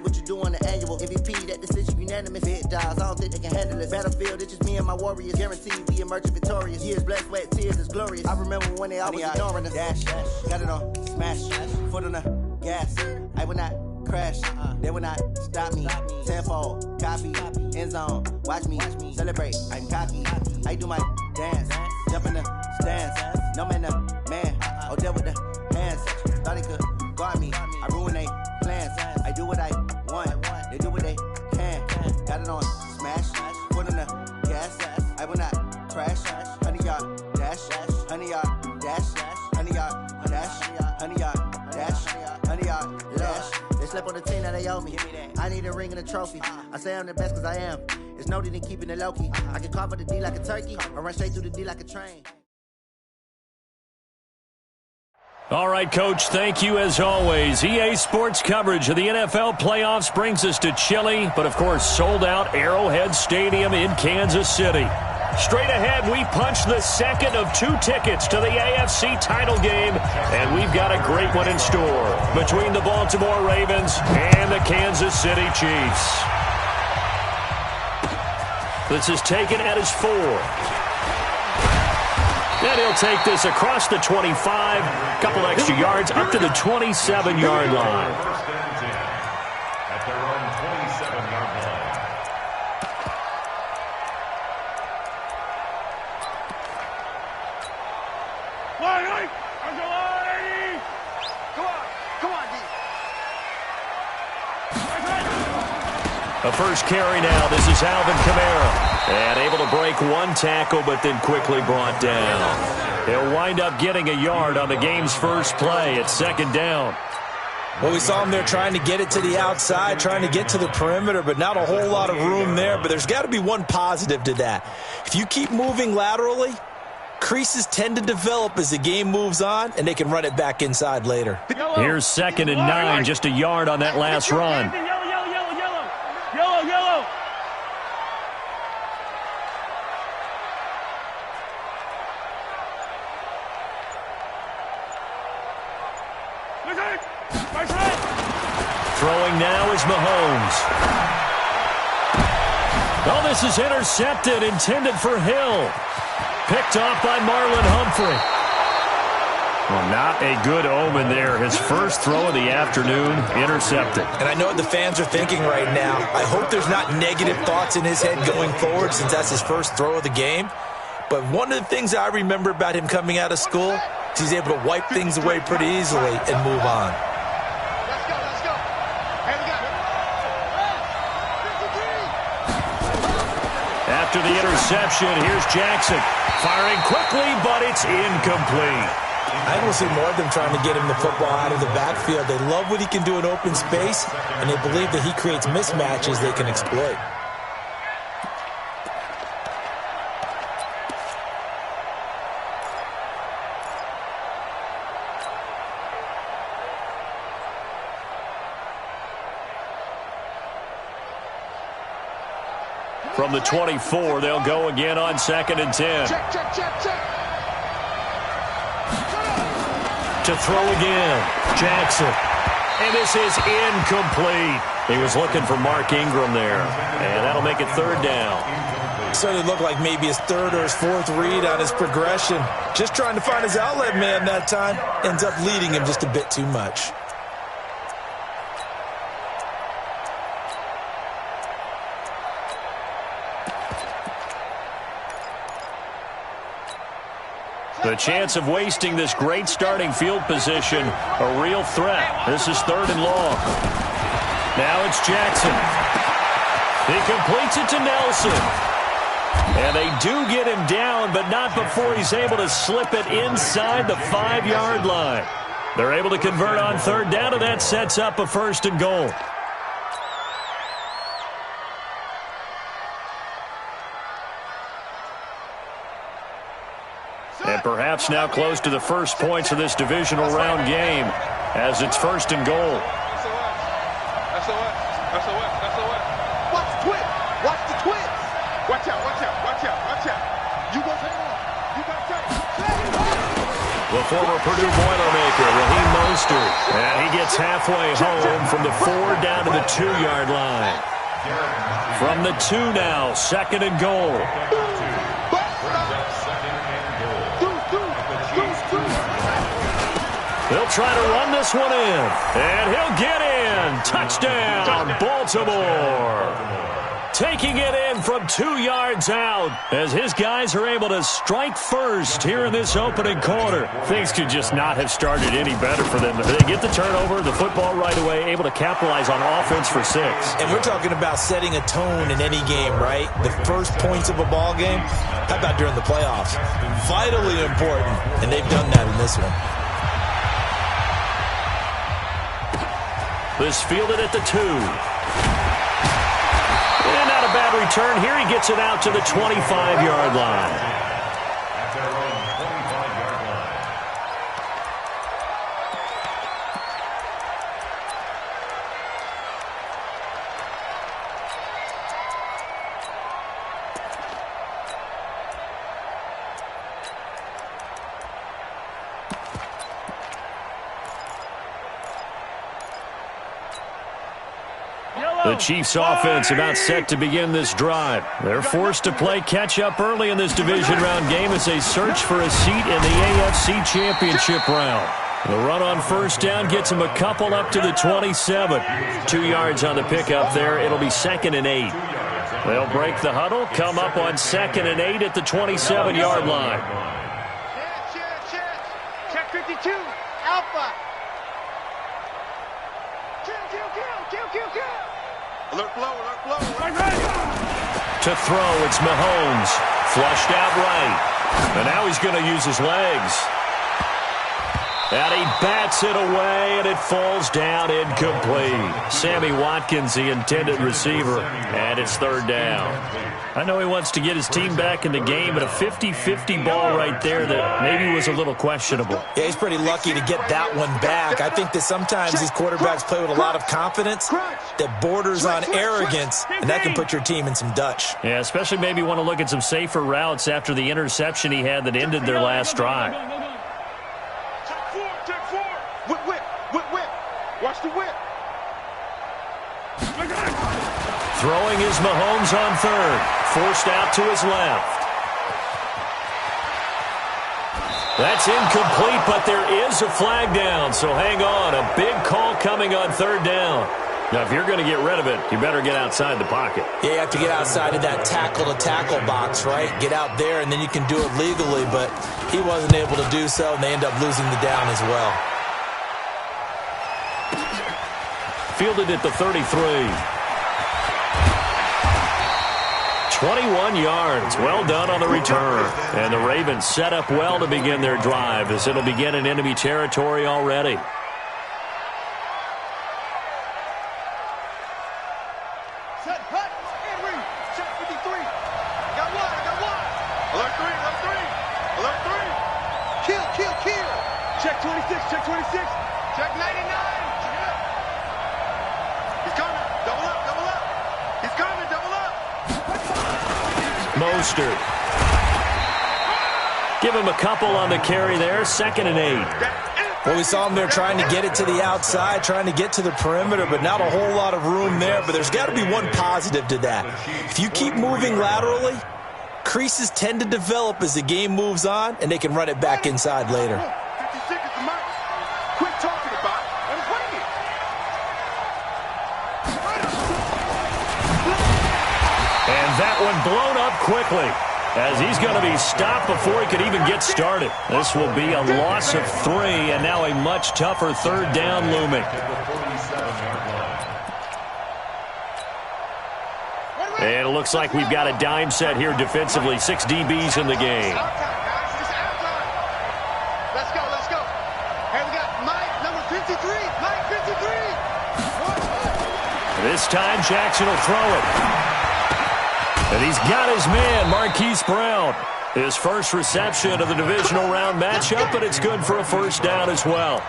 what you do on the annual. MVP, that decision unanimous. Big jobs, I don't think they can handle it. Battlefield, it's just me and my warriors. Guaranteed we emerge victorious. Years, blood, sweat, tears is glorious. I remember when they always ignoring us. Dash, got it on, smash, foot on the gas. I will not crash, they will not stop me. Tenfold, copy, end zone, watch me celebrate. I'm cocky, I do my dance, jump in the stands. No man, oh, deal with the hands. Thought they could guard me, I ruin they plans. I do what I want, they do what they can. Got it on, smash, foot on the gas. I will not crash, 100-yard dash, 100-yard dash, 100-yard dash, 100-yard dash, 100-yard dash. They slept on the team that they owe me. I need a ring and a trophy. I say I'm the best cause I am. It's no need in keeping it low-key. I can carve up the D like a turkey or run straight through the D like a train. All right, Coach, thank you as always. EA Sports coverage of the NFL playoffs brings us to chilly, but of course sold-out Arrowhead Stadium in Kansas City. Straight ahead, we punch the second of 2 tickets to the AFC title game, and we've got a great one in store between the Baltimore Ravens and the Kansas City Chiefs. This is taken at his 4. And he'll take this across the 25, couple extra yards up to the 27-yard line. At their own 27-yard line. A first carry now. This is Alvin Kamara. And able to break one tackle, but then quickly brought down. He'll wind up getting a yard on the game's first play at second down. Well, we saw him there trying to get it to the outside, trying to get to the perimeter, but not a whole lot of room there. But there's got to be one positive to that. If you keep moving laterally, creases tend to develop as the game moves on, and they can run it back inside later. Here's 2nd and 9, just a yard on that last run. Yellow. Throwing now is Mahomes. Oh, this is intercepted, intended for Hill. Picked off by Marlon Humphrey. Well, not a good omen there. His first throw of the afternoon, intercepted. And I know what the fans are thinking right now. I hope there's not negative thoughts in his head going forward since that's his first throw of the game. But one of the things I remember about him coming out of school is he's able to wipe things away pretty easily and move on. Let's go. Hey, we got it. After the interception, here's Jackson. Firing quickly, but it's incomplete. I will see more of them trying to get him the football out of the backfield. They love what he can do in open space, and they believe that he creates mismatches they can exploit. From the 24, they'll go again on 2nd and 10. Check. To throw again, Jackson. And this is incomplete. He was looking for Mark Ingram there. And that'll make it 3rd down. So it looked like maybe his 3rd or his 4th read on his progression. Just trying to find his outlet man that time. Ends up leading him just a bit too much. The chance of wasting this great starting field position, a real threat. This is 3rd and long. Now it's Jackson. He completes it to Nelson. And they do get him down, but not before he's able to slip it inside the 5-yard line. They're able to convert on 3rd down, and that sets up a 1st and goal. And perhaps now close to the first points of this divisional round game as it's 1st and goal. SOS. Watch the twist. Watch out. You go take off. You got to take. the former Purdue Boilermaker, Raheem Mostert. And he gets halfway home from the 4 down to the 2-yard line. From the 2 now, 2nd and goal. He'll try to run this one in, and he'll get in. Touchdown, Baltimore. Taking it in from 2 yards out as his guys are able to strike first here in this opening quarter. Things could just not have started any better for them. They get the turnover, the football right away, able to capitalize on offense for 6. And we're talking about setting a tone in any game, right? The first points of a ball game, how about during the playoffs? Vitally important, and they've done that in this one. This fielded at the 2. And not a bad return here. He gets it out to the 25-yard line. The Chiefs offense about set to begin this drive. They're forced to play catch-up early in this division round game as they search for a seat in the AFC Championship round. The run on first down gets them a couple up to the 27. 2 yards on the pickup there. It'll be 2nd and 8. They'll break the huddle, come up on 2nd and 8 at the 27-yard line. Check 52. Alpha. Kill. Alert blow. To throw, it's Mahomes. Flushed out right. And now he's going to use his legs. And he bats it away, and it falls down incomplete. Sammy Watkins, the intended receiver, and it's 3rd down. I know he wants to get his team back in the game, but a 50-50 ball right there that maybe was a little questionable. Yeah, he's pretty lucky to get that one back. I think that sometimes these quarterbacks play with a lot of confidence that borders on arrogance, and that can put your team in some Dutch. Yeah, especially maybe want to look at some safer routes after the interception he had that ended their last drive. Whip. Watch the whip. Throwing is Mahomes on 3rd. Forced out to his left. That's incomplete, but there is a flag down, so hang on. A big call coming on 3rd down. Now, if you're going to get rid of it, you better get outside the pocket. Yeah, you have to get outside of that tackle-to-tackle box, right? Get out there, and then you can do it legally, but he wasn't able to do so, and they end up losing the down as well. Fielded at the 33. 21 yards. Well done on the return. And the Ravens set up well to begin their drive as it'll begin in enemy territory already. Set, hut, and read. Check 53. I got one. Alert 3. Kill. Check 26. Check 99. He's coming. Double up. He's coming. Double up. Mostert. Give him a couple on the carry there. 2nd and 8. Well, we saw him there trying to get it to the outside, trying to get to the perimeter, but not a whole lot of room there. But there's got to be one positive to that. If you keep moving laterally, creases tend to develop as the game moves on, and they can run it back inside later. 56 is the mark. Quit talking about it. Let him bring it. And that one blown up quickly as he's going to be stopped before he could even get started. This will be a loss of 3, and now a much tougher 3rd down looming. And it looks like we've got a dime set here defensively. 6 DBs in the game. Let's go. Hey, we got Mike, number 53. Mike, 53. This time, Jackson will throw it. And he's got his man, Marquise Brown. His first reception of the divisional round matchup, but it's good for a 1st down as well.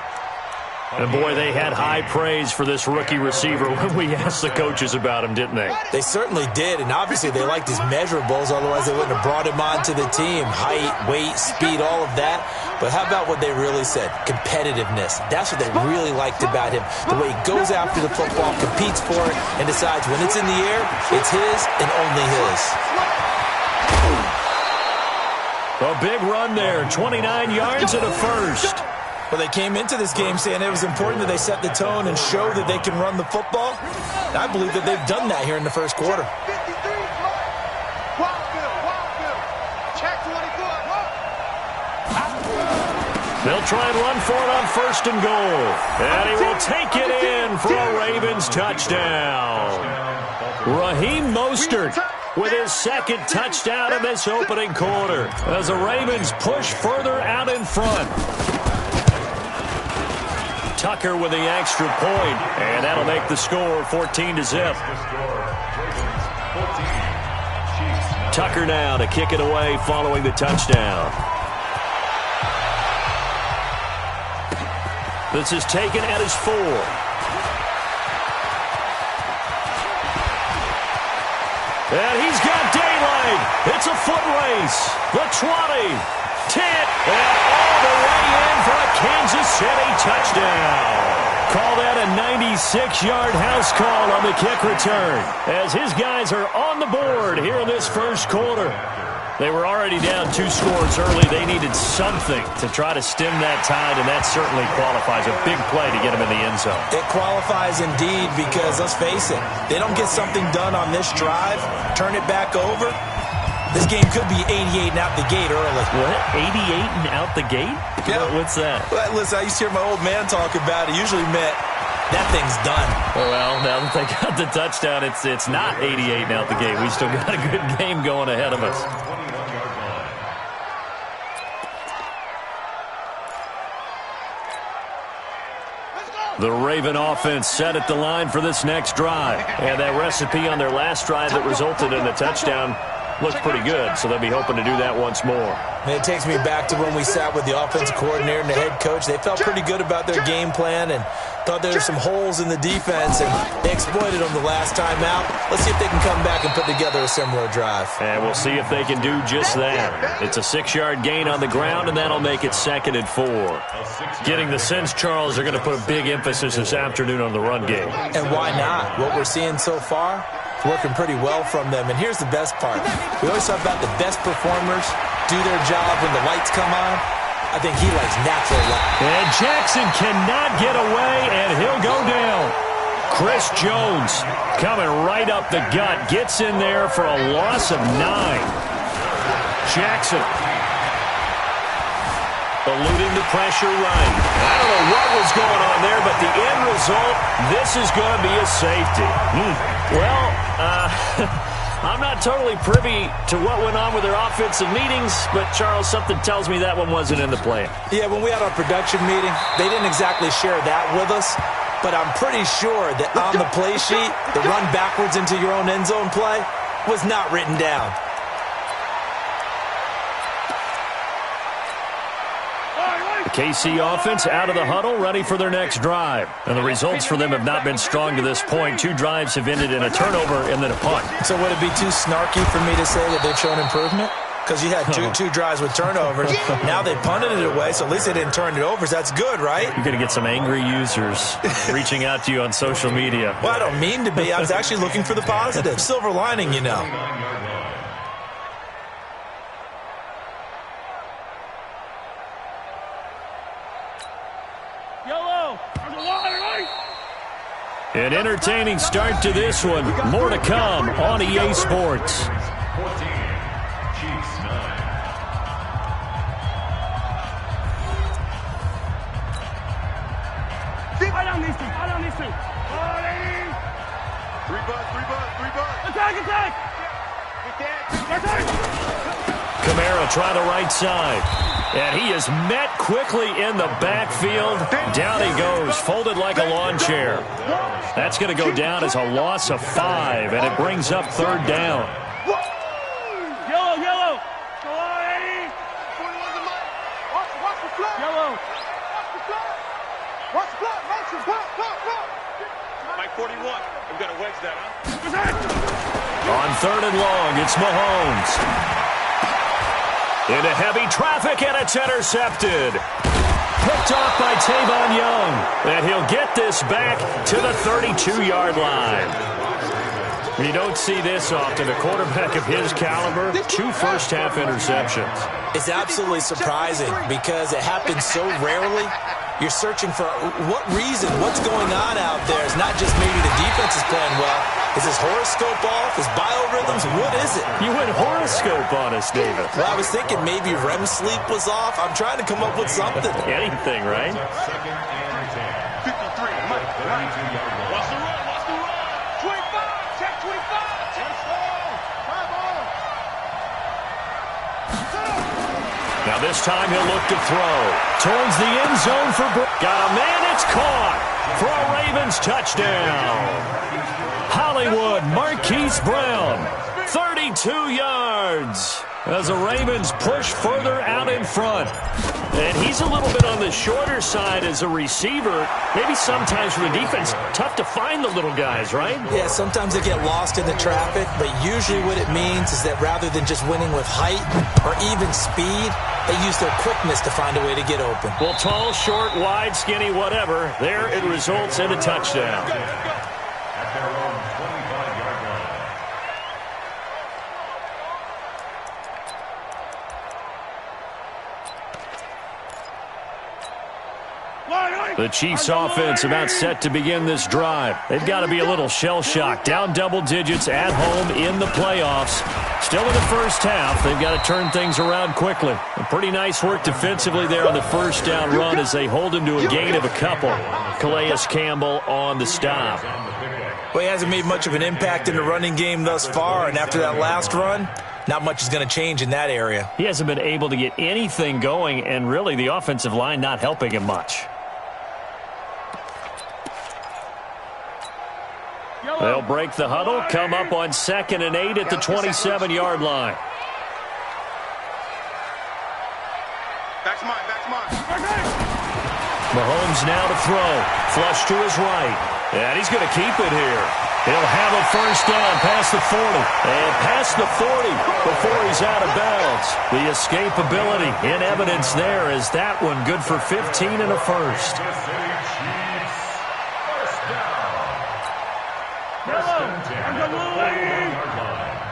And, boy, they had high praise for this rookie receiver when we asked the coaches about him, didn't they? They certainly did, and obviously they liked his measurables, otherwise they wouldn't have brought him onto the team. Height, weight, speed, all of that. But how about what they really said? Competitiveness. That's what they really liked about him. The way he goes after the football, competes for it, and decides when it's in the air, it's his and only his. A big run there, 29 yards and a first. Well, they came into this game saying it was important that they set the tone and show that they can run the football. I believe that they've done that here in the first quarter. They'll try and run for it on first and goal. And he will take it in for a Ravens touchdown. Raheem Mostert with his second touchdown in this opening quarter as the Ravens push further out in front. Tucker with the extra point, and that'll make the score 14-0. Tucker now to kick it away following the touchdown. This is taken at his 4. And he's got daylight. It's a foot race. The 20, 10, and all the way in for a Kansas City touchdown. Call that a 96-yard house call on the kick return as his guys are on the board here in this first quarter. They were already down 2 scores early. They needed something to try to stem that tide, and that certainly qualifies. A big play to get them in the end zone. It qualifies indeed because, let's face it, they don't get something done on this drive, turn it back over. This game could be 88 and out the gate early. What? 88 and out the gate? Yeah. What's that? Well, listen, I used to hear my old man talk about it. Usually meant that thing's done. Well, now that they got the touchdown, it's not 88 and out the gate. We still got a good game going ahead of us. The Raven offense set at the line for this next drive. And that recipe on their last drive that resulted in the touchdown looked pretty good, so they'll be hoping to do that once more. And it takes me back to when we sat with the offensive coordinator and the head coach. They felt pretty good about their game plan and thought there were some holes in the defense, and they exploited them the last time out. Let's see if they can come back and put together a similar drive. And we'll see if they can do just that. It's a 6-yard gain on the ground, and that'll make it 2nd and 4. Getting the sense, Charles, they're going to put a big emphasis this afternoon on the run game. And why not? What we're seeing so far, it's working pretty well from them. And here's the best part. We always talk about the best performers do their job when the lights come on. I think he likes natural light. And Jackson cannot get away, and he'll go down. Chris Jones coming right up the gut. Gets in there for a loss of 9. Jackson eluding the pressure right. I don't know what was going on there, but the end result, this is going to be a safety. Well, I'm not totally privy to what went on with their offensive meetings, but, Charles, something tells me that one wasn't in the plan. Yeah, when we had our production meeting, they didn't exactly share that with us, but I'm pretty sure that on the play sheet, the run backwards into your own end zone play was not written down. The KC offense out of the huddle, ready for their next drive. And the results for them have not been strong to this point. 2 drives have ended in a turnover and then a punt. So would it be too snarky for me to say that they've shown improvement? Because you had two drives with turnovers. Now they punted it away, so at least they didn't turn it over. So that's good, right? You're going to get some angry users reaching out to you on social media. Well, I don't mean to be. I was actually looking for the positive. Silver lining, you know. An entertaining start to this one. More to come on EA Sports. 14, Chiefs 9. I don't need to. I don't need to. Oh, ladies. 3 butts. Attack. Kamara try the right side. And he is met quickly in the backfield. Down he goes, folded like a lawn chair. That's going to go down as a loss of 5, and it brings up 3rd down. Yellow. Go on, Eddie. Watch the flag. Yellow. Watch the flag. On 3rd and long, it's Mahomes. Into heavy traffic, and it's intercepted. Picked off by Tavon Young. And he'll get this back to the 32-yard line. You don't see this often. A quarterback of his caliber, 2 first-half interceptions. It's absolutely surprising because it happens so rarely. You're searching for what reason, what's going on out there. It's not just maybe the defense is playing well. Is his horoscope off? His biorhythms? What is it? You went horoscope on us, David. Well, I was thinking maybe REM sleep was off. I'm trying to come up with something. Anything, right? 2nd and 10. 53. Mike. 32-yard line. Watch the run. Watch the run. 25. Check 25. Check Now this time he'll look to throw. Towards the end zone for got a man, it's caught for a Ravens touchdown. Hollywood Marquise Brown, 32 yards. As the Ravens push further out in front. And he's a little bit on the shorter side as a receiver. Maybe sometimes for the defense, tough to find the little guys, right? Yeah, sometimes they get lost in the traffic, but usually what it means is that rather than just winning with height or even speed, they use their quickness to find a way to get open. Well, tall, short, wide, skinny, whatever, there it results in a touchdown. At their own 25-yard line. The Chiefs offense about set to begin this drive. They've got to be a little shell-shocked. Down double digits at home in the playoffs. Still in the first half. They've got to turn things around quickly. A pretty nice work defensively there on the first down run as they hold him to a gain of a couple. Calais Campbell on the stop. Well, he hasn't made much of an impact in the running game thus far, and after that last run, not much is going to change in that area. He hasn't been able to get anything going, and really the offensive line not helping him much. They'll break the huddle, come up on 2nd and 8 at the 27-yard line. Back's mine. Mahomes now to throw. Flush to his right. And he's going to keep it here. He'll have a first down past the 40. And past the 40 before he's out of bounds. The escapability in evidence there is that one good for 15 and a first.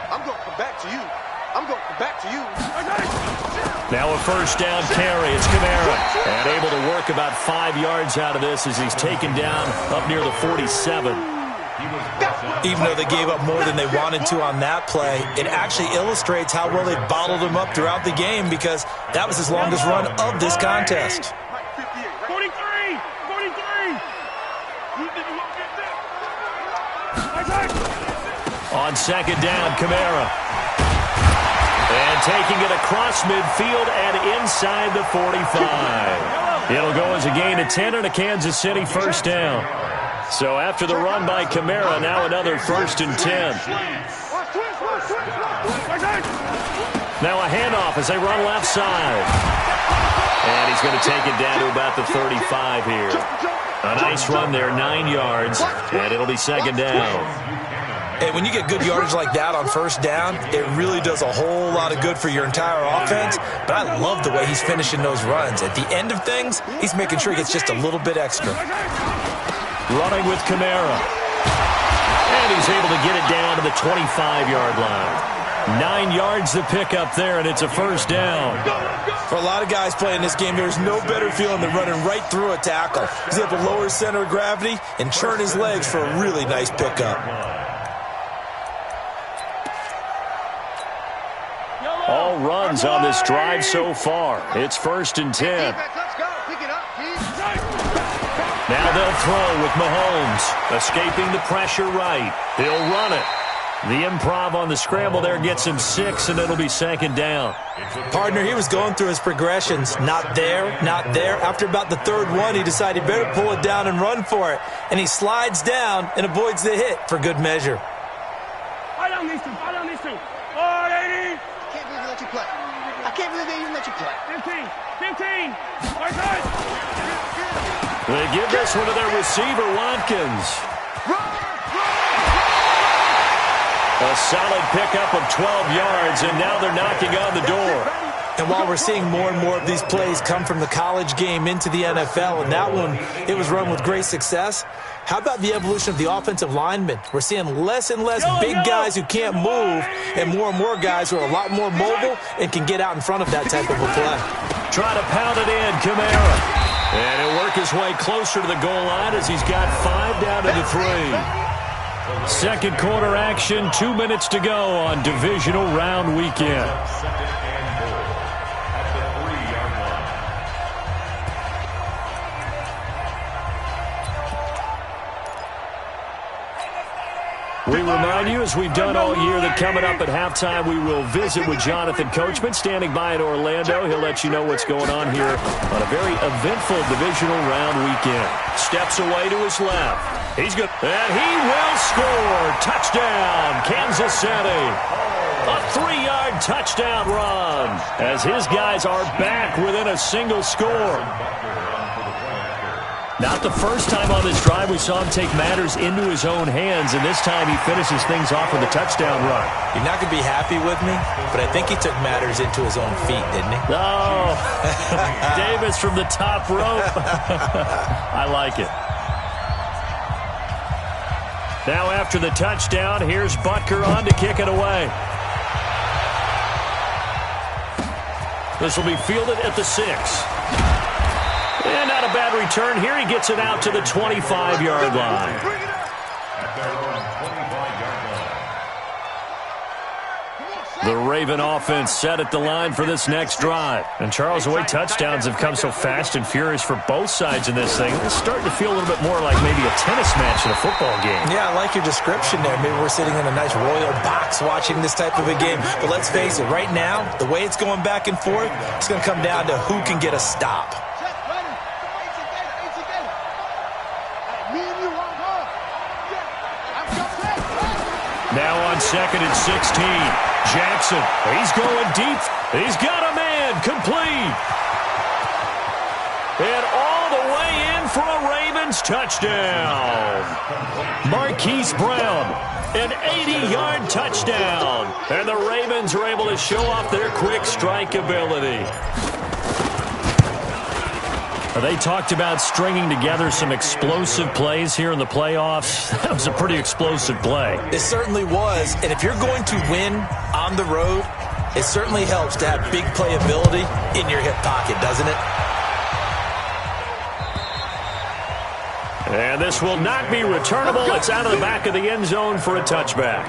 I'm going to come back to you. Now a first down carry. It's Kamara. And able to work about 5 yards out of this as he's taken down up near the 47. Even though they gave up more than they wanted to on that play, it actually illustrates how well they bottled him up throughout the game because that was his longest run of this contest. 43. On second down, Kamara. And taking it across midfield and inside the 45. It'll go as a gain of 10 and a Kansas City first down. So after the run by Kamara, now another 1st and 10. Now a handoff as they run left side. And he's going to take it down to about the 35 here. A nice run there, 9 yards, and it'll be second down. And when you get good yardage like that on first down, it really does a whole lot of good for your entire offense. But I love the way he's finishing those runs. At the end of things, he's making sure he gets just a little bit extra. Running with Kamara. And he's able to get it down to the 25-yard line. 9 yards to pick up there, and it's a first down. For a lot of guys playing this game, there's no better feeling than running right through a tackle. He's able to lower his center of gravity and churn his legs for a really nice pickup. All runs on this drive so far. It's 1st and 10. Now they'll throw with Mahomes. Escaping the pressure right. He'll run it. The improv on the scramble there gets him 6, and it'll be second down. Partner, he was going through his progressions. Not there, not there. After about the third one, he decided he better pull it down and run for it. And he slides down and avoids the hit for good measure. I don't need to. 480. I can't believe they even let you play. 15. They give this one to their receiver, Watkins. A solid pickup of 12 yards, and now they're knocking on the door. And while we're seeing more and more of these plays come from the college game into the NFL, and that one, it was run with great success, how about the evolution of the offensive linemen? We're seeing less and less big guys who can't move and more guys who are a lot more mobile and can get out in front of that type of a play. Try to pound it in, Kamara. And he'll work his way closer to the goal line as he's got 5 down to the 3. Second quarter action, 2 minutes to go on divisional round weekend. We remind you, as we've done all year, that coming up at halftime, we will visit with Jonathan Coachman, standing by in Orlando. He'll let you know what's going on here on a very eventful divisional round weekend. Steps away to his left. He's good. And he will score. Touchdown, Kansas City. A 3-yard touchdown run as his guys are back within a single score. Not the first time on this drive we saw him take matters into his own hands, and this time he finishes things off with a touchdown run. You're not going to be happy with me, but I think he took matters into his own feet, didn't he? Oh, Davis from the top rope. I like it. Now after the touchdown, here's Butker on to kick it away. This will be fielded at the 6. And not a bad return here. He gets it out to the 25-yard line. The Raven offense set at the line for this next drive. And Charles, the way touchdowns have come so fast and furious for both sides in this thing, it's starting to feel a little bit more like maybe a tennis match in a football game. Yeah, I like your description there. Maybe we're sitting in a nice royal box watching this type of a game. But let's face it, right now, the way it's going back and forth, it's going to come down to who can get a stop. Now on 2nd and 16. Jackson, he's going deep. He's got a man, complete. And all the way in for a Ravens touchdown. Marquise Brown, an 80-yard touchdown. And the Ravens are able to show off their quick strike ability. They talked about stringing together some explosive plays here in the playoffs. That was a pretty explosive play. It certainly was. And if you're going to win on the road, it certainly helps to have big playability in your hip pocket, doesn't it? And this will not be returnable. It's out of the back of the end zone for a touchback.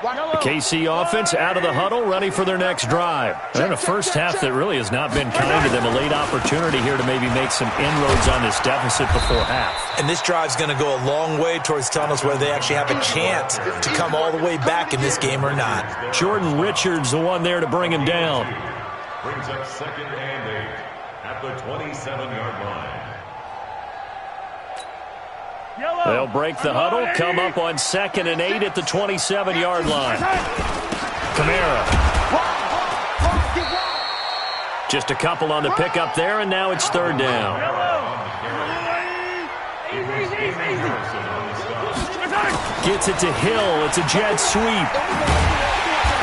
The KC offense out of the huddle, ready for their next drive. And a first half that really has not been kind to them. A late opportunity here to maybe make some inroads on this deficit before half. And this drive's going to go a long way towards telling us whether they actually have a chance to come all the way back in this game or not. Jordan Richards, the one there to bring him down. Brings up 2nd and 8 at the 27-yard line. They'll break the huddle, come up on 2nd and 8 at the 27-yard line. Kamara. Just a couple on the pickup there, and now it's 3rd down. Gets it to Hill. It's a jet sweep.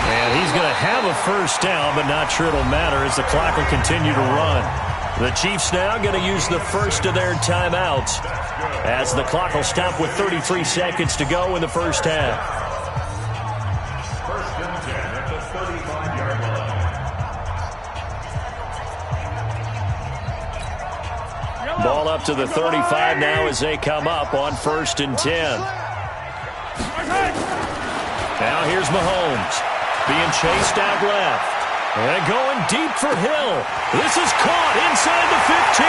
And he's going to have a first down, but not sure it'll matter as the clock will continue to run. The Chiefs now going to use the first of their timeouts as the clock will stop with 33 seconds to go in the first half. 1st and 10 at the 35-yard line. Ball up to the 35 now as they come up on 1st and 10. Now here's Mahomes being chased out left. And going deep for Hill. This is caught inside the 15.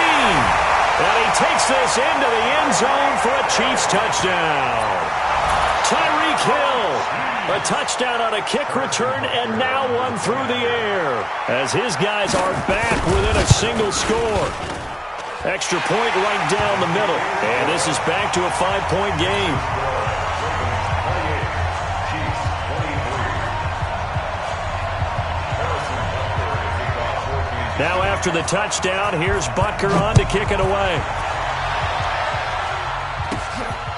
And he takes this into the end zone for a Chiefs touchdown. Tyreek Hill. A touchdown on a kick return, and now one through the air as his guys are back within a single score. Extra point right down the middle, and this is back to a 5-point game. Now after the touchdown, here's Butker on to kick it away.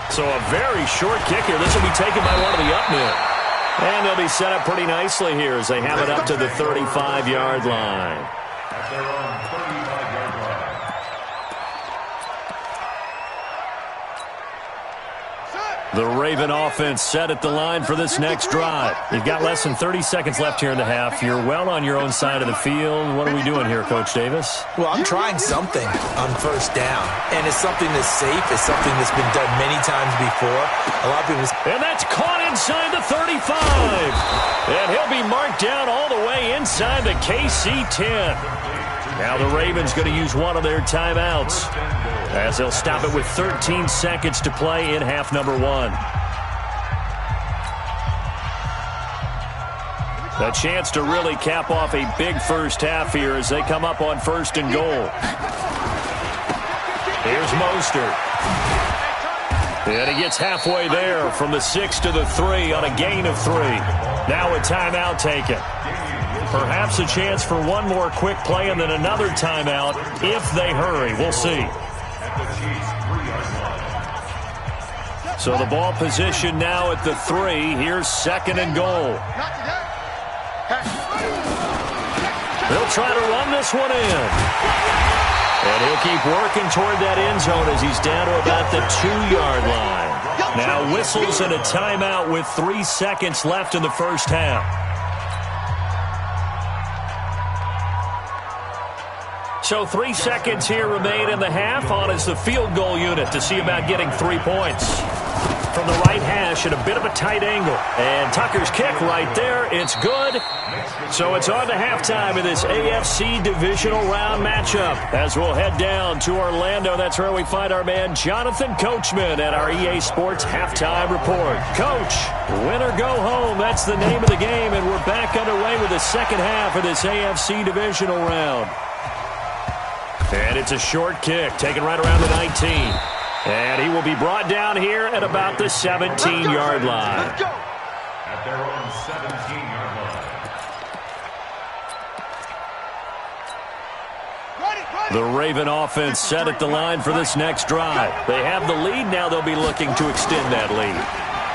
So a very short kick here. This will be taken by one of the up men. And they'll be set up pretty nicely here as they have it up to the 35-yard line. At their own 35-yard line. The Raven offense set at the line for this next drive. You've got less than 30 seconds left here in the half. You're well on your own side of the field. What are we doing here, Coach Davis? Well, I'm trying something on first down, and it's something that's safe. It's something that's been done many times before. A lot of people... And that's caught inside the 35. And he'll be marked down all the way inside the KC 10. Now the Ravens going to use one of their timeouts as they'll stop it with 13 seconds to play in half number one. A chance to really cap off a big first half here as they come up on 1st and goal. Here's Mostert. And he gets halfway there from the 6 to the 3 on a gain of 3. Now a timeout taken. Perhaps a chance for one more quick play and then another timeout if they hurry. We'll see. So the ball position now at the 3. Here's 2nd and goal. They'll try to run this one in. And he'll keep working toward that end zone as he's down to about the 2-yard line. Now whistles and a timeout with 3 seconds left in the first half. So 3 seconds here remain in the half. On is the field goal unit to see about getting 3 points. From the right hash at a bit of a tight angle. And Tucker's kick right there. It's good. So it's on to halftime in this AFC divisional round matchup. As we'll head down to Orlando, that's where we find our man Jonathan Coachman at our EA Sports Halftime Report. Coach, win or go home. That's the name of the game. And we're back underway with the second half of this AFC divisional round. And it's a short kick, taken right around the 19. And he will be brought down here at about the 17-yard line. Let's go. At their own 17-yard line. The Raven offense set at the line for this next drive. They have the lead. Now they'll be looking to extend that lead.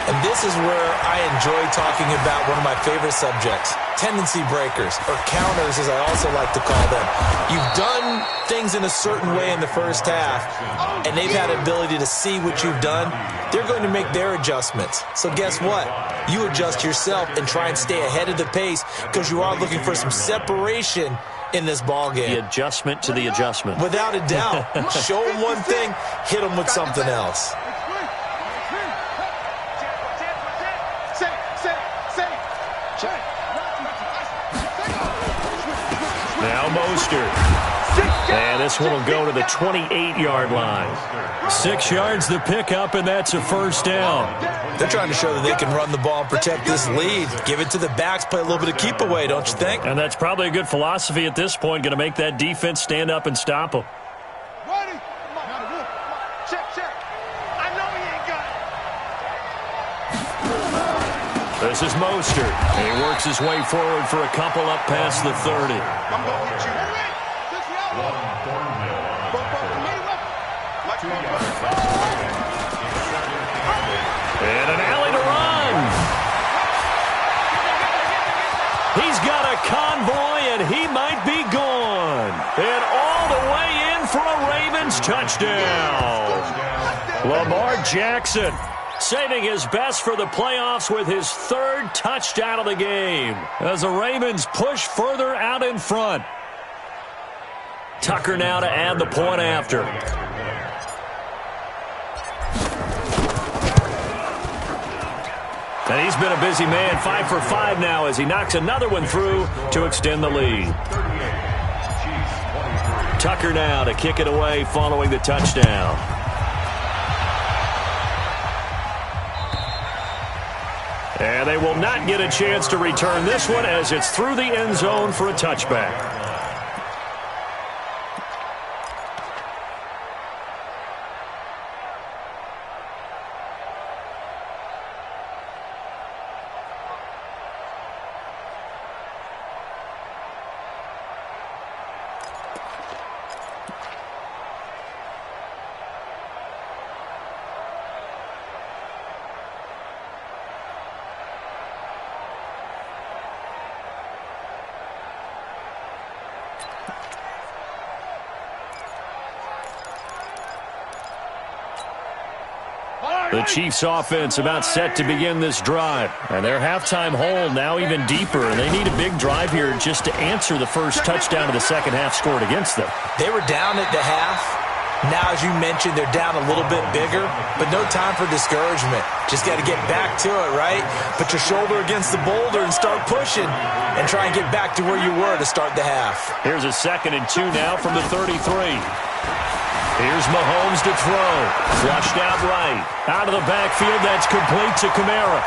And this is where I enjoy talking about one of my favorite subjects, tendency breakers, or counters as I also like to call them. You've done things in a certain way in the first half, and they've had the ability to see what you've done. They're going to make their adjustments. So guess what? You adjust yourself and try and stay ahead of the pace because you are looking for some separation in this ball game. The adjustment to the adjustment. Without a doubt. Show them one thing, hit them with something else. Now Mostert. And this one will go to the 28-yard line. 6 yards the pickup, and that's a first down. They're trying to show that they can run the ball and protect this lead. Give it to the backs, play a little bit of keep away, don't you think? And that's probably a good philosophy at this point, going to make that defense stand up and stop them. This is Mostert. And he works his way forward for a couple up past the 30. And an alley to run. He's got a convoy, and he might be gone. And all the way in for a Ravens touchdown. Lamar Jackson saving his best for the playoffs with his 3rd touchdown of the game as the Ravens push further out in front. Tucker now to add the point after. And he's been a busy man, 5 for 5 now as he knocks another one through to extend the lead. Tucker now to kick it away following the touchdown. And they will not get a chance to return this one as it's through the end zone for a touchback. The Chiefs offense about set to begin this drive. And their halftime hole now even deeper. And they need a big drive here just to answer the first touchdown of the second half scored against them. They were down at the half. Now, as you mentioned, they're down a little bit bigger, but no time for discouragement. Just got to get back to it, right? Put your shoulder against the boulder and start pushing and try and get back to where you were to start the half. Here's a 2nd and 2 now from the 33. Here's Mahomes to throw. Flushed out right. Out of the backfield, that's complete to Kamara.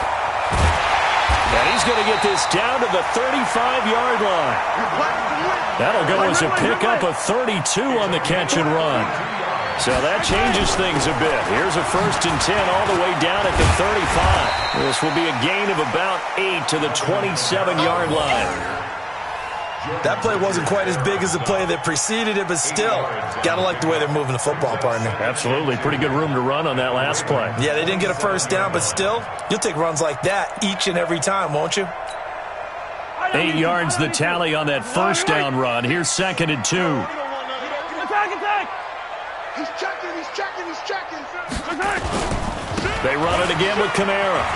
And he's going to get this down to the 35-yard line. That'll go as a pickup of 32 on the catch and run. So that changes things a bit. Here's a 1st and 10 all the way down at the 35. This will be a gain of about 8 to the 27-yard line. That play wasn't quite as big as the play that preceded it, but still, got to like the way they're moving the football, partner. Absolutely. Pretty good room to run on that last play. Yeah, they didn't get a first down, but still, you'll take runs like that each and every time, won't you? 8 yards the tally on that first down run. Here's 2nd and 2. Attack! He's checking. They run it again with Kamara.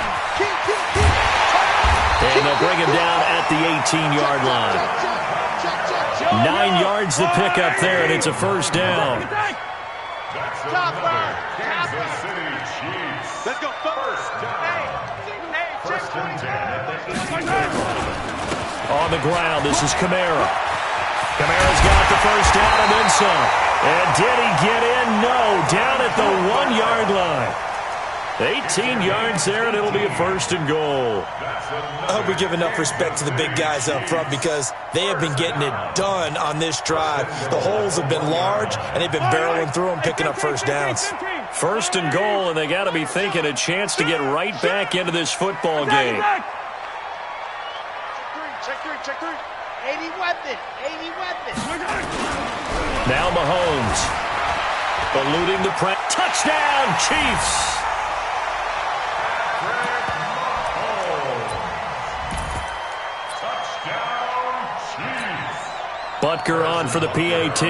And they'll bring him down at the 18-yard line. 9 yards the pickup there, and it's a first down. Let's go first. On the ground, this is Kamara. Kamara's got the first down and then some. And did he get in? No, down at the 1-yard line. 18 yards there, and it'll be a 1st and goal. I hope we give enough respect to the big guys up front because they have been getting it done on this drive. The holes have been large, and they've been barreling through them, picking up first downs. 1st and goal, and they got to be thinking a chance to get right back into this football game. Check three. 80 weapon. Now Mahomes. Eluding the press. Touchdown, Chiefs! Butker on for the PAT.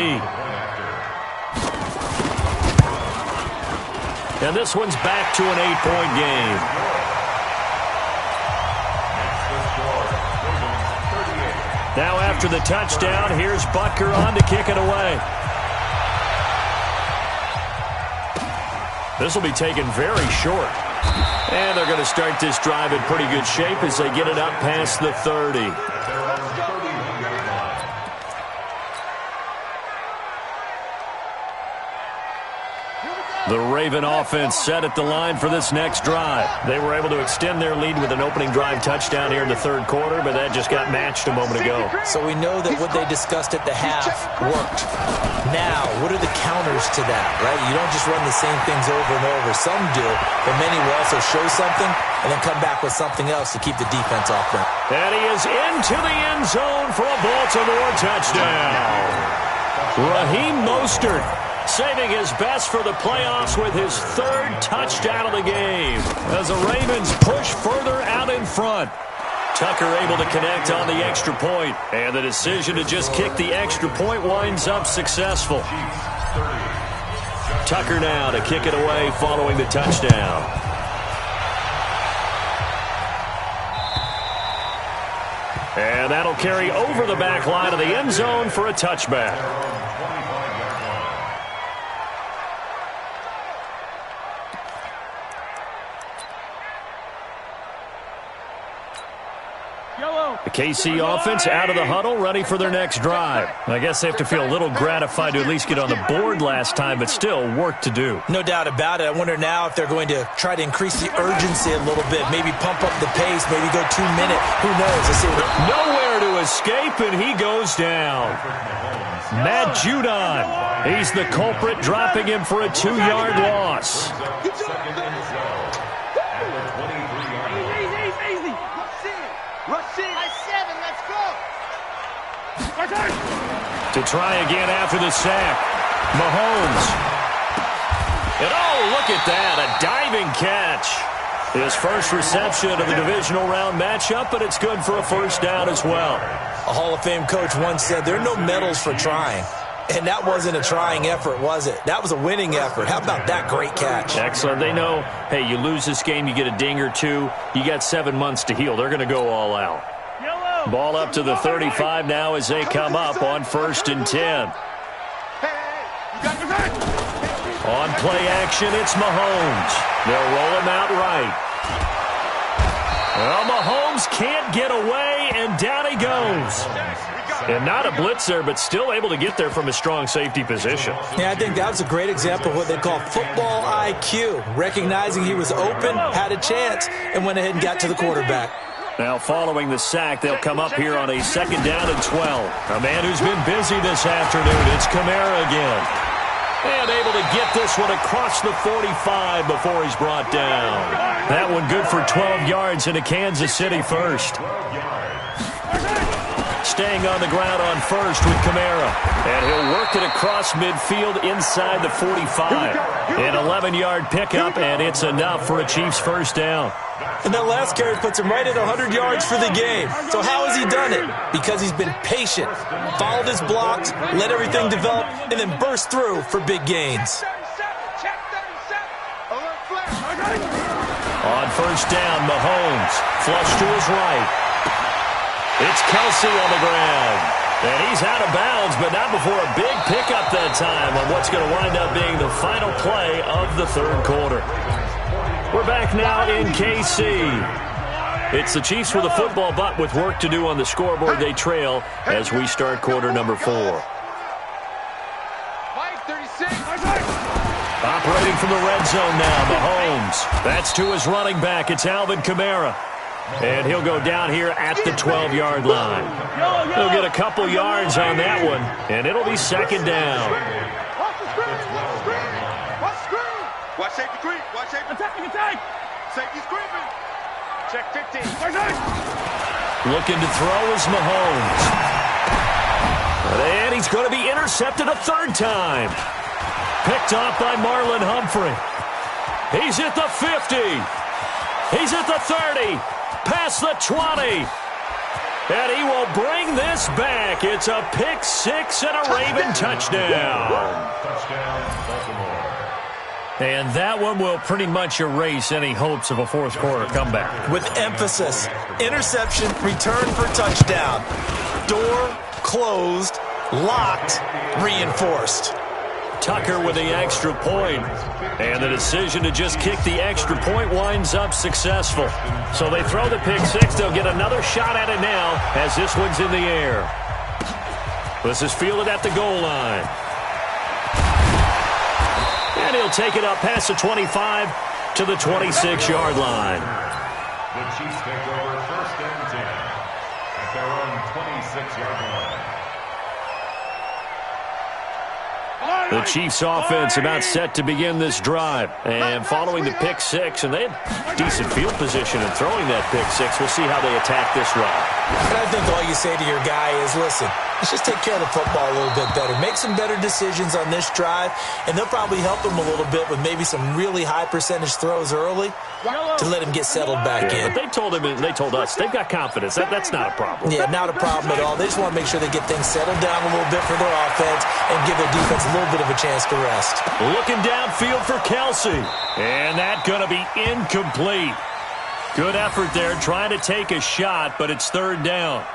And this one's back to an 8-point game. Now after the touchdown, here's Butker on to kick it away. This will be taken very short. And they're going to start this drive in pretty good shape as they get it up past the 30. The Raven offense set at the line for this next drive. They were able to extend their lead with an opening drive touchdown here in the 3rd quarter, but that just got matched a moment ago. So we know that what they discussed at the half worked. Now, what are the counters to that, right? You don't just run the same things over and over. Some do, but many will also show something and then come back with something else to keep the defense off them. And he is into the end zone for a Baltimore touchdown. Raheem Mostert saving his best for the playoffs with his 3rd touchdown of the game as the Ravens push further out in front. Tucker able to connect on the extra point, and the decision to just kick the extra point winds up successful. Tucker now to kick it away following the touchdown. And that'll carry over the back line of the end zone for a touchback. The KC offense out of the huddle, ready for their next drive. I guess they have to feel a little gratified to at least get on the board last time, but still work to do. No doubt about it. I wonder now if they're going to try to increase the urgency a little bit, maybe pump up the pace, maybe go 2 minute. Who knows? Let's see. Nowhere to escape, and he goes down. Matt Judon. He's the culprit, dropping him for a 2-yard loss. To try again after the sack. Mahomes. And oh, look at that, a diving catch. His first reception of the divisional round matchup, but it's good for a first down as well. A Hall of Fame coach once said there are no medals for trying. And that wasn't a trying effort, was it? That was a winning effort. How about that great catch? Excellent. They know, hey, you lose this game, you get a ding or two. You got 7 months to heal. They're going to go all out. Ball up to the 35 now as they come up on 1st and 10. On play action, it's Mahomes. They'll roll him out right. Well, Mahomes can't get away, and down he goes. And not a blitzer, but still able to get there from a strong safety position. Yeah, I think that was a great example of what they call football IQ. Recognizing he was open, had a chance, and went ahead and got to the quarterback. Now following the sack, they'll come up here on a 2nd down and 12. A man who's been busy this afternoon, it's Kamara again. And able to get this one across the 45 before he's brought down. That one good for 12 yards into Kansas City first. Staying on the ground on 1st with Kamara. And he'll work it across midfield inside the 45. An 11-yard pickup, and it's enough for a Chiefs first down. And that last carry puts him right at 100 yards for the game. So how has he done it? Because he's been patient, followed his blocks, let everything develop, and then burst through for big gains. On 1st down, Mahomes. Flush to his right. It's Kelsey on the ground. And he's out of bounds, but not before a big pickup that time on what's going to wind up being the final play of the 3rd quarter. We're back now in KC. It's the Chiefs with a football, but with work to do on the scoreboard, they trail as we start quarter number 4. Operating from the red zone now, Mahomes. That's to his running back. It's Alvin Kamara. And he'll go down here at the 12-yard line. He'll get a couple yards on that one, and it'll be 2nd down. Watch safety creep. Watch safety. Attack. Safety's creeping. Check 15. Looking to throw is Mahomes. And he's going to be intercepted a 3rd time. Picked off by Marlon Humphrey. He's at the 50. He's at the 30. Past the 20. And he will bring this back. It's a pick 6 and a Raven touchdown. Touchdown, Baltimore. And that one will pretty much erase any hopes of a 4th quarter comeback. With emphasis, interception, return for touchdown. Door closed, locked, reinforced. Tucker with the extra point. And the decision to just kick the extra point winds up successful. So they throw the pick 6. They'll get another shot at it now as this one's in the air. This is fielded at the goal line. And he'll take it up past the 25 to the 26-yard line. The Chiefs take over 1st and 10 at their own 26-yard line. The Chiefs offense about set to begin this drive. And following the pick 6, and they had decent field position in throwing that pick 6. We'll see how they attack this drive. And I think all you say to your guy is, listen, let's just take care of the football a little bit better. Make some better decisions on this drive, and they'll probably help him a little bit with maybe some really high percentage throws early to let him get settled back in. But they told him, and they told us, they've got confidence. That's not a problem. Yeah, not a problem at all. They just want to make sure they get things settled down a little bit for their offense and give their defense a little bit of a chance to rest. Looking downfield for Kelsey. And that's going to be incomplete. Good effort there, trying to take a shot, but it's 3rd down.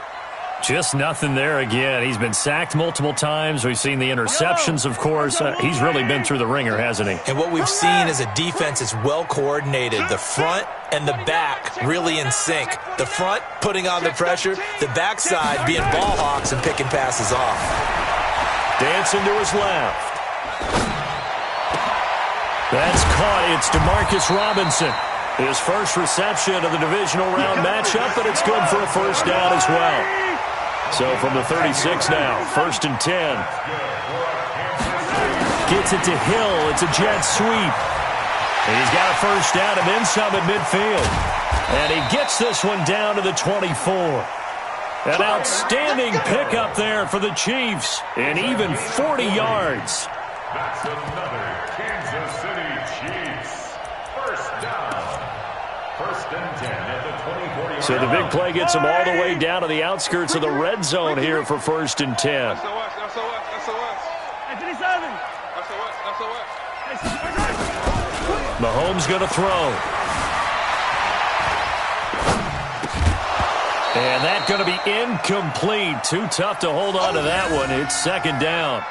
Just nothing there again. He's been sacked multiple times. We've seen the interceptions, of course. He's really been through the ringer, hasn't he? And what we've seen is a defense that's well coordinated. The front and the back really in sync. The front putting on the pressure, the backside being ball hawks and picking passes off. Dancing to his left. That's caught. It's DeMarcus Robinson. His first reception of the divisional round matchup, but it's good for a first down as well. So from the 36 now, 1st and 10. Gets it to Hill. It's a jet sweep. He's got a first down and then some at midfield. And he gets this one down to the 24. An outstanding pickup there for the Chiefs. And even 40 yards. That's another Kansas City Chiefs. First down. 1st and 10 at the 24-yard. So the big play gets them all the way down to the outskirts of the red zone here for 1st and 10. Mahomes going to throw. And that's going to be incomplete. Too tough to hold on to that one. It's 2nd down.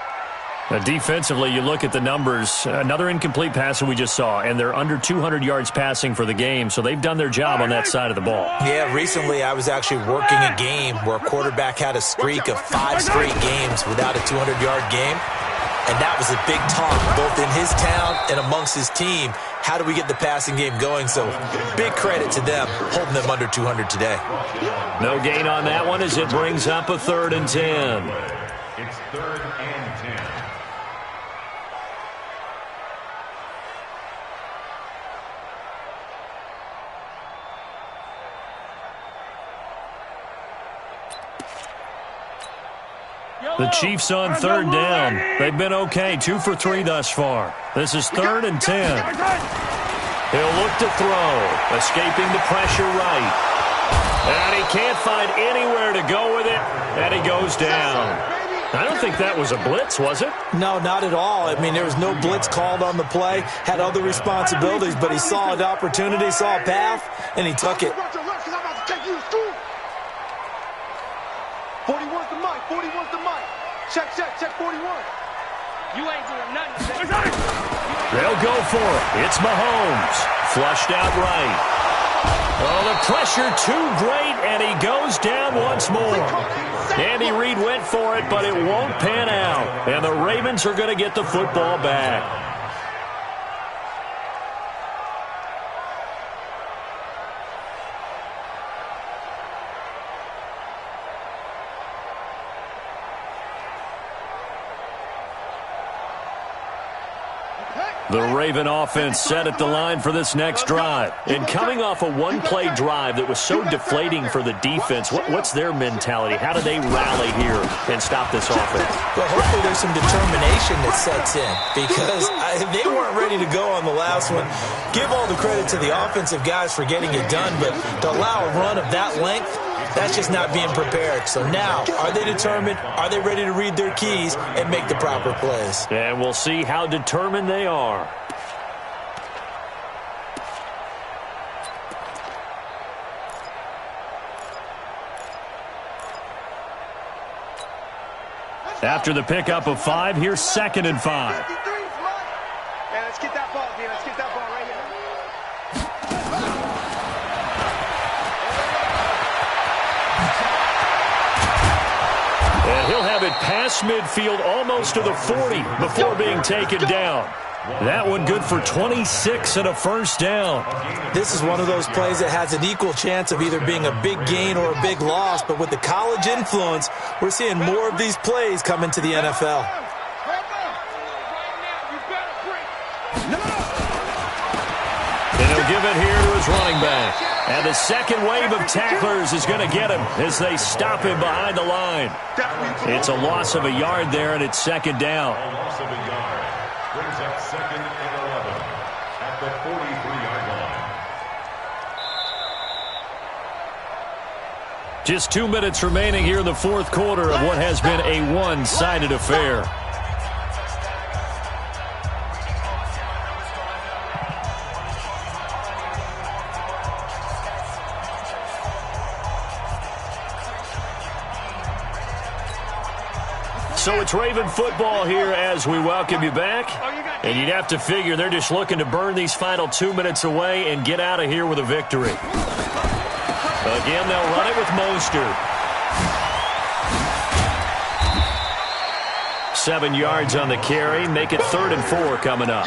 Now, defensively, you look at the numbers. Another incomplete passer we just saw, and they're under 200 yards passing for the game, so they've done their job on that side of the ball. Yeah, recently I was actually working a game where a quarterback had a streak of 5 straight games without a 200-yard game, and that was a big talk both in his town and amongst his team. How do we get the passing game going? So big credit to them holding them under 200 today. No gain on that one as it brings up a 3rd and 10. It's 3rd and 10. The Chiefs on 3rd down. They've been okay, 2 for 3 thus far. This is 3rd and 10. He'll look to throw, escaping the pressure right. And he can't find anywhere to go with it, and he goes down. I don't think that was a blitz, was it? No, not at all. I mean, there was no blitz called on the play, had other responsibilities, but he saw an opportunity, saw a path, and he took it. 41's the mic. 41's the mic. Check 41. You ain't doing nothing. They'll go for it. It's Mahomes. Flushed out right. Oh, the pressure too great, and he goes down once more. Andy Reid went for it, but it won't pan out. And the Ravens are going to get the football back. The Raven offense set at the line for this next drive. And coming off a one-play drive that was so deflating for the defense, what's their mentality? How do they rally here and stop this offense? Well, hopefully there's some determination that sets in because they weren't ready to go on the last one. Give all the credit to the offensive guys for getting it done, but to allow a run of that length, that's just not being prepared. So now, are they determined? Are they ready to read their keys and make the proper plays? And we'll see how determined they are. After the pickup of 5, here's 2nd and 5. Man, let's get that ball, man. Let's get that ball right here. And he'll have it past midfield almost to the 40 before being taken down. That one good for 26 and a first down. This is one of those plays that has an equal chance of either being a big gain or a big loss, but with the college influence, we're seeing more of these plays come into the NFL. And he'll give it here to his running back. And the second wave of tacklers is going to get him as they stop him behind the line. It's a loss of a yard there, and it's 2nd down. A loss of a yard brings up 2nd and 11 at the 43-yard line. Just 2 minutes remaining here in the 4th quarter of what has been a one-sided affair. So it's Raven football here as we welcome you back. And you'd have to figure they're just looking to burn these final 2 minutes away and get out of here with a victory. Again, they'll run it with Mostert. 7 yards on the carry. Make it 3rd and 4 coming up.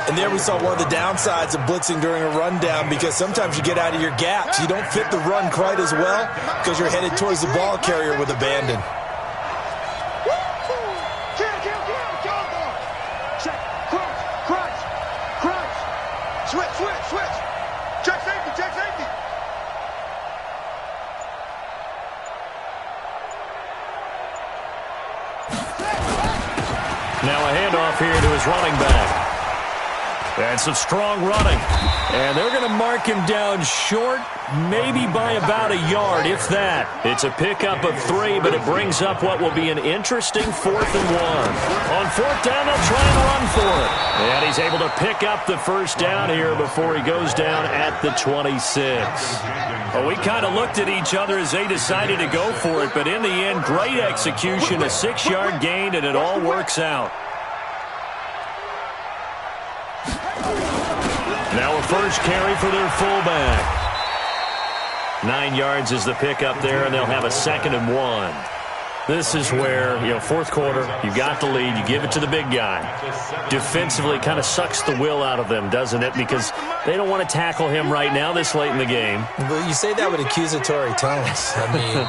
And there we saw one of the downsides of blitzing during a rundown, because sometimes you get out of your gaps. You don't fit the run quite as well because you're headed towards the ball carrier with abandon. Now a handoff here to his running back. And some strong running. And they're going to mark him down short, maybe by about a yard, if that. It's a pickup of 3, but it brings up what will be an interesting 4th and 1. On 4th down, they'll try and run for it. And he's able to pick up the first down here before he goes down at the 26. Well, we kind of looked at each other as they decided to go for it, but in the end, great execution, a 6-yard gain, and it all works out. Now a first carry for their fullback. 9 yards is the pickup there, and they'll have a 2nd and 1. This is where, fourth quarter, you got the lead, you give it to the big guy. Defensively, kind of sucks the will out of them, doesn't it? Because they don't want to tackle him right now this late in the game. Well, you say that with accusatory tones. I mean,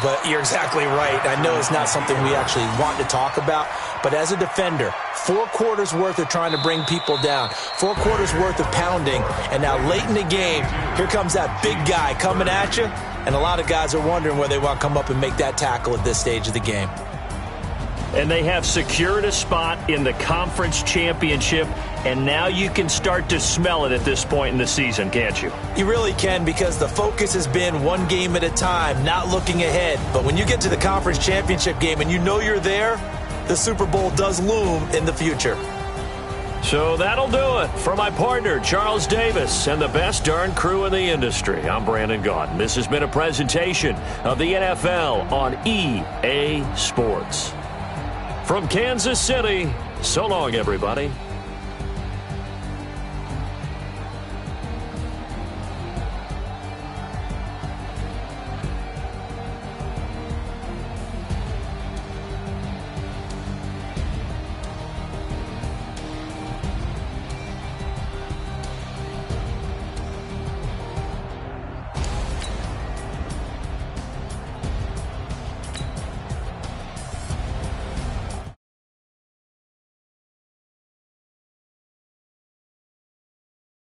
but you're exactly right. I know it's not something we actually want to talk about, but as a defender, 4 quarters worth of trying to bring people down, 4 quarters worth of pounding, and now late in the game, here comes that big guy coming at you. And a lot of guys are wondering where they want to come up and make that tackle at this stage of the game. And they have secured a spot in the conference championship, and now you can start to smell it at this point in the season, can't you? You really can, because the focus has been one game at a time, not looking ahead. But when you get to the conference championship game and you know you're there, the Super Bowl does loom in the future. So that'll do it. For my partner, Charles Davis, and the best darn crew in the industry, I'm Brandon Gaudin. This has been a presentation of the NFL on EA Sports. From Kansas City, so long, everybody.